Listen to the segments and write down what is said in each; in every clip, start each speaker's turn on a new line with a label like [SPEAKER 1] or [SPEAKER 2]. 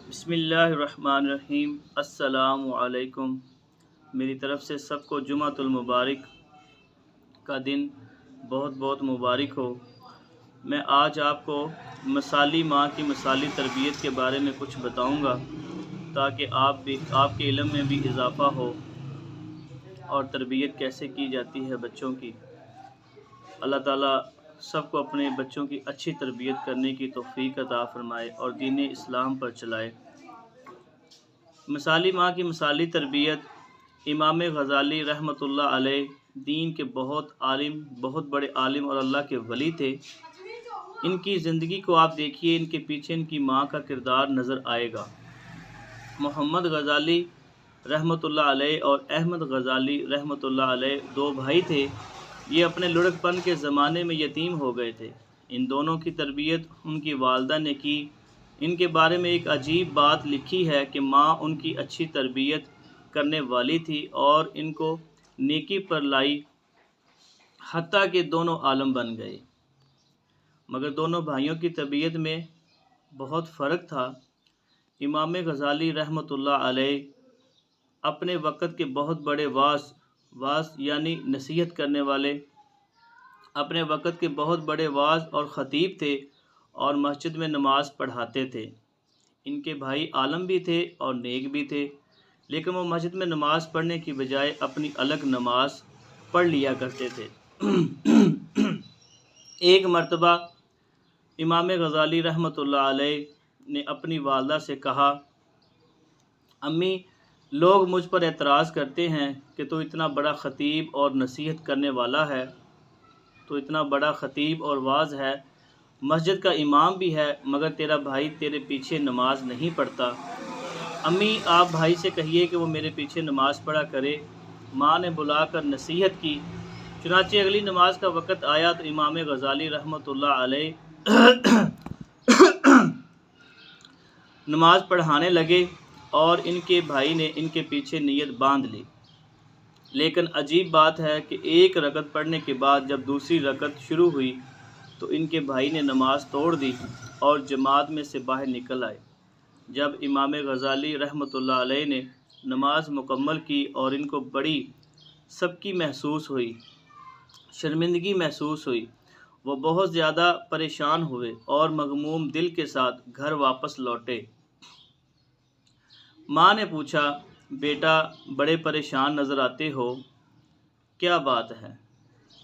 [SPEAKER 1] بسم اللہ الرحمن الرحیم۔ السلام علیکم۔ میری طرف سے سب کو جمعۃ المبارک کا دن بہت بہت مبارک ہو۔ میں آج آپ کو مثالی ماں کی مثالی تربیت کے بارے میں کچھ بتاؤں گا تاکہ آپ کے علم میں بھی اضافہ ہو اور تربیت کیسے کی جاتی ہے بچوں کی۔ اللہ تعالیٰ سب کو اپنے بچوں کی اچھی تربیت کرنے کی توفیق عطا فرمائے اور دین اسلام پر چلائے۔ مثالی ماں کی مثالی تربیت امام غزالی رحمۃ اللہ علیہ دین کے بہت بڑے عالم اور اللہ کے ولی تھے۔ ان کی زندگی کو آپ دیکھیے، ان کے پیچھے ان کی ماں کا کردار نظر آئے گا۔ محمد غزالی رحمۃ اللہ علیہ اور احمد غزالی رحمۃ اللہ علیہ دو بھائی تھے۔ یہ اپنے لڑک پن کے زمانے میں یتیم ہو گئے تھے۔ ان دونوں کی تربیت ان کی والدہ نے کی۔ ان کے بارے میں ایک عجیب بات لکھی ہے کہ ماں ان کی اچھی تربیت کرنے والی تھی اور ان کو نیکی پر لائی، حتیٰ کہ دونوں عالم بن گئے۔ مگر دونوں بھائیوں کی تربیت میں بہت فرق تھا۔ امام غزالی رحمۃ اللہ علیہ اپنے وقت کے بہت بڑے واعظ یعنی نصیحت کرنے والے، اپنے وقت کے بہت بڑے واعظ اور خطیب تھے اور مسجد میں نماز پڑھاتے تھے۔ ان کے بھائی عالم بھی تھے اور نیک بھی تھے، لیکن وہ مسجد میں نماز پڑھنے کی بجائے اپنی الگ نماز پڑھ لیا کرتے تھے۔ ایک مرتبہ امام غزالی رحمۃ اللہ علیہ نے اپنی والدہ سے کہا، امی، لوگ مجھ پر اعتراض کرتے ہیں کہ تو اتنا بڑا خطیب اور نصیحت کرنے والا ہے، تو اتنا بڑا خطیب اور واعظ ہے، مسجد کا امام بھی ہے، مگر تیرا بھائی تیرے پیچھے نماز نہیں پڑھتا۔ امی، آپ بھائی سے کہیے کہ وہ میرے پیچھے نماز پڑھا کرے۔ ماں نے بلا کر نصیحت کی۔ چنانچہ اگلی نماز کا وقت آیا تو امام غزالی رحمۃ اللہ علیہ نماز پڑھانے لگے اور ان کے بھائی نے ان کے پیچھے نیت باندھ لی۔ لیکن عجیب بات ہے کہ ایک رکعت پڑھنے کے بعد جب دوسری رکعت شروع ہوئی تو ان کے بھائی نے نماز توڑ دی اور جماعت میں سے باہر نکل آئے۔ جب امام غزالی رحمۃ اللہ علیہ نے نماز مکمل کی اور ان کو بڑی سبکی محسوس ہوئی، شرمندگی محسوس ہوئی، وہ بہت زیادہ پریشان ہوئے اور مغموم دل کے ساتھ گھر واپس لوٹے۔ ماں نے پوچھا، بیٹا، بڑے پریشان نظر آتے ہو، کیا بات ہے؟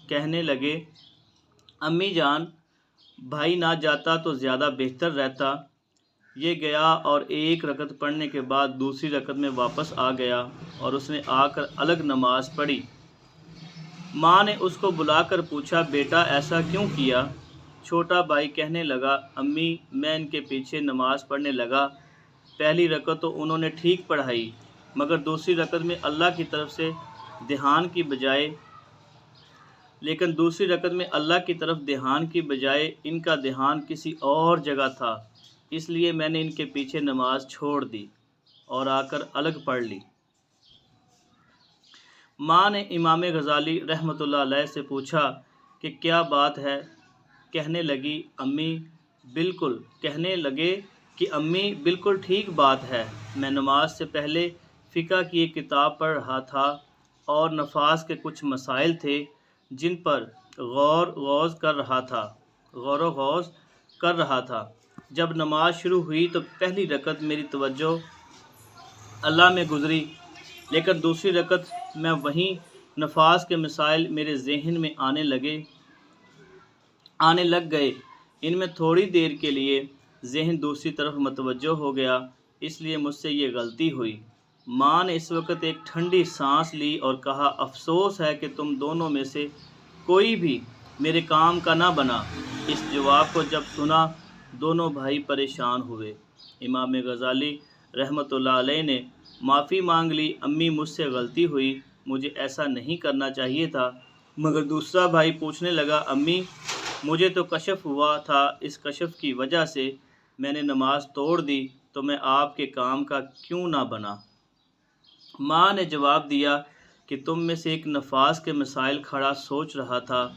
[SPEAKER 1] کہنے لگے، امی جان، بھائی نہ جاتا تو زیادہ بہتر رہتا۔ یہ گیا اور ایک رکعت پڑھنے کے بعد دوسری رکعت میں واپس آ گیا اور اس نے آ کر الگ نماز پڑھی۔ ماں نے اس کو بلا کر پوچھا، بیٹا ایسا کیوں کیا؟ چھوٹا بھائی کہنے لگا، امی، میں ان کے پیچھے نماز پڑھنے لگا۔ پہلی رکعت تو انہوں نے ٹھیک پڑھائی، مگر دوسری رکعت میں اللہ کی طرف سے دھیان کی بجائے ان کا دھیان کسی اور جگہ تھا، اس لیے میں نے ان کے پیچھے نماز چھوڑ دی اور آ کر الگ پڑھ لی۔ ماں نے امام غزالی رحمۃ اللہ علیہ سے پوچھا کہ کیا بات ہے؟ کہنے لگے کہ امی، بالکل ٹھیک بات ہے۔ میں نماز سے پہلے فقہ کی ایک کتاب پڑھ رہا تھا اور نفاذ کے کچھ مسائل تھے جن پر غور و خوض کر رہا تھا۔ جب نماز شروع ہوئی تو پہلی رکعت میری توجہ اللہ میں گزری، لیکن دوسری رکعت میں وہیں نفاذ کے مسائل میرے ذہن میں آنے لگ گئے۔ ان میں تھوڑی دیر کے لیے ذہن دوسری طرف متوجہ ہو گیا، اس لیے مجھ سے یہ غلطی ہوئی۔ ماں نے اس وقت ایک ٹھنڈی سانس لی اور کہا، افسوس ہے کہ تم دونوں میں سے کوئی بھی میرے کام کا نہ بنا۔ اس جواب کو جب سنا دونوں بھائی پریشان ہوئے۔ امام غزالی رحمۃ اللہ علیہ نے معافی مانگ لی، امی، مجھ سے غلطی ہوئی، مجھے ایسا نہیں کرنا چاہیے تھا۔ مگر دوسرا بھائی پوچھنے لگا، امی، مجھے تو کشف ہوا تھا، اس کشف کی وجہ سے میں نے نماز توڑ دی، تو میں آپ کے کام کا کیوں نہ بنا؟ ماں نے جواب دیا کہ تم میں سے ایک نفاذ کے مسائل کھڑا سوچ رہا تھا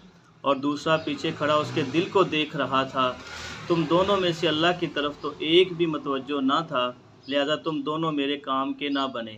[SPEAKER 1] اور دوسرا پیچھے کھڑا اس کے دل کو دیکھ رہا تھا۔ تم دونوں میں سے اللہ کی طرف تو ایک بھی متوجہ نہ تھا، لہذا تم دونوں میرے کام کے نہ بنے۔